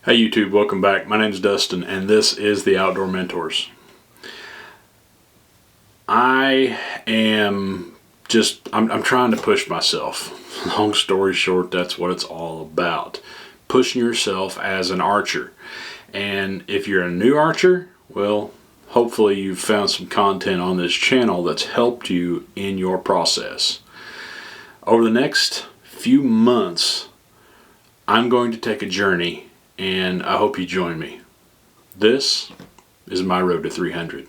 Hey YouTube, welcome back. My name's Dustin and this is the Outdoor Mentors. I'm trying to push myself. Long story short, that's what it's all about. Pushing yourself as an archer. And if you're a new archer, well, hopefully you've found some content on this channel that's helped you in your process. Over the next few months, I'm going to take a journey, and I hope you join me. This is my road to 300.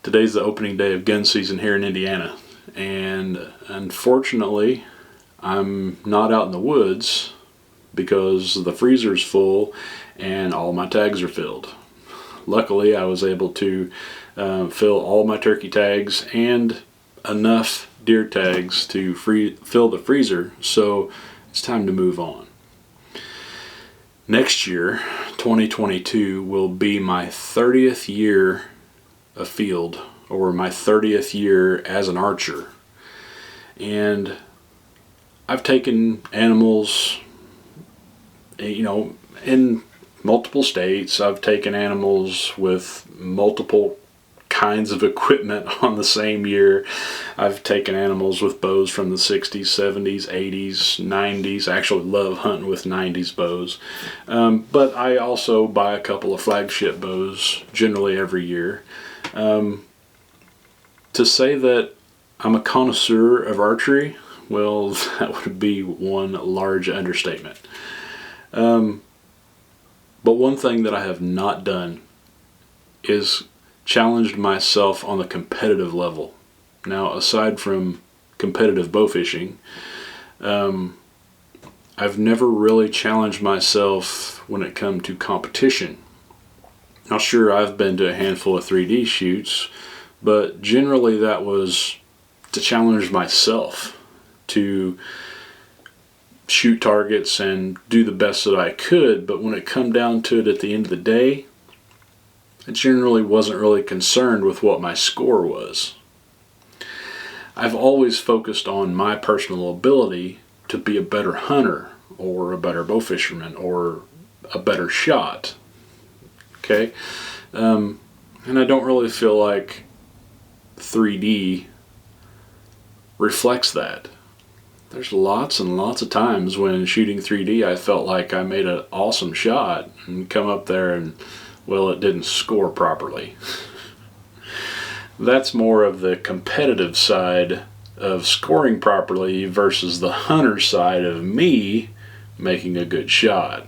Today's the opening day of gun season here in Indiana, and unfortunately I'm not out in the woods because the freezer's full and all my tags are filled. Luckily I was able to fill all my turkey tags and enough deer tags to fill the freezer, so it's time to move on. Next year, 2022, will be my 30th year of field, or my 30th year as an archer. And I've taken animals, in multiple states. I've taken animals with multiple kinds of equipment on the same year. I've taken animals with bows from the 60s, 70s, 80s, 90s. I actually love hunting with 90s bows. But I also buy a couple of flagship bows generally every year. To say that I'm a connoisseur of archery, well, that would be one large understatement. But one thing that I have not done is challenged myself on the competitive level. Now, aside from competitive bow fishing, I've never really challenged myself when it comes to competition. Now, sure, I've been to a handful of 3D shoots, but generally that was to challenge myself to shoot targets and do the best that I could. But when it come down to it at the end of the day, I generally wasn't really concerned with what my score was. I've always focused on my personal ability to be a better hunter, or a better bow fisherman, or a better shot. Okay? And I don't really feel like 3D reflects that. There's lots and lots of times when shooting 3D I felt like I made an awesome shot and come up there and, well, it didn't score properly. That's more of the competitive side of scoring properly versus the hunter side of me making a good shot.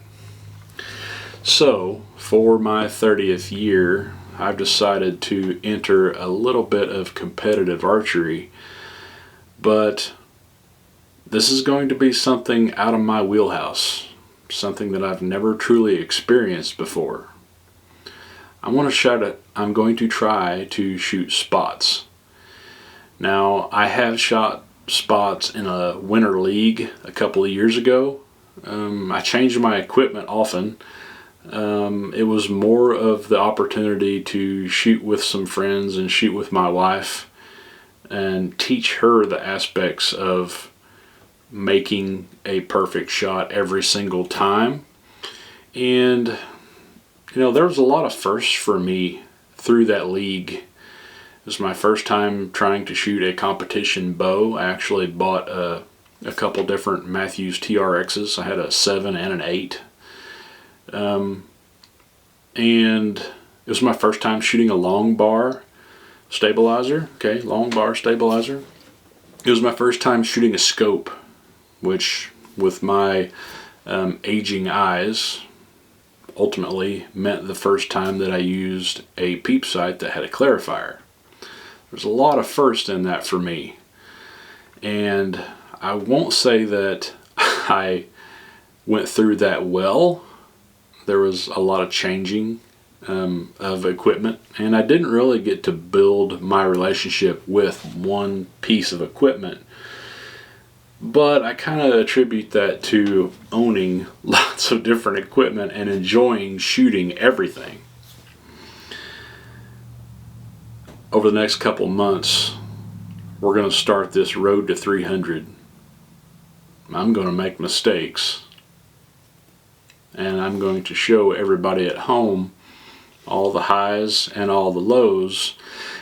So, for my 30th year, I've decided to enter a little bit of competitive archery, but this is going to be something out of my wheelhouse, something that I've never truly experienced before. I'm going to try to shoot spots. Now, I have shot spots in a winter league a couple of years ago. I changed my equipment often. It was more of the opportunity to shoot with some friends and shoot with my wife and teach her the aspects of making a perfect shot every single time. And there was a lot of firsts for me through that league. It was my first time trying to shoot a competition bow. I actually bought a couple different Matthews TRXs. I had a 7 and an 8. And it was my first time shooting a long bar stabilizer. Okay, long bar stabilizer. It was my first time shooting a scope, which with my aging eyes ultimately meant the first time that I used a peep sight that had a clarifier. There's a lot of first in that for me, and I won't say that I went through that well. There was a lot of changing of equipment, and I didn't really get to build my relationship with one piece of equipment. But I kind of attribute that to owning lots of different equipment and enjoying shooting everything. Over the next couple months, we're going to start this road to 300. I'm going to make mistakes. and I'm going to show everybody at home all the highs and all the lows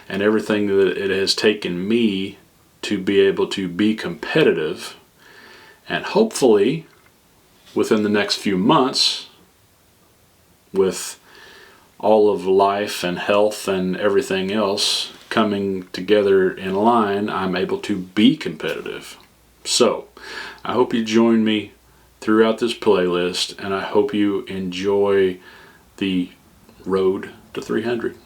and everything that it has taken me to be able to be competitive. And hopefully within the next few months, with all of life and health and everything else coming together in line, I'm able to be competitive. So I hope you join me throughout this playlist, and I hope you enjoy the road to 300.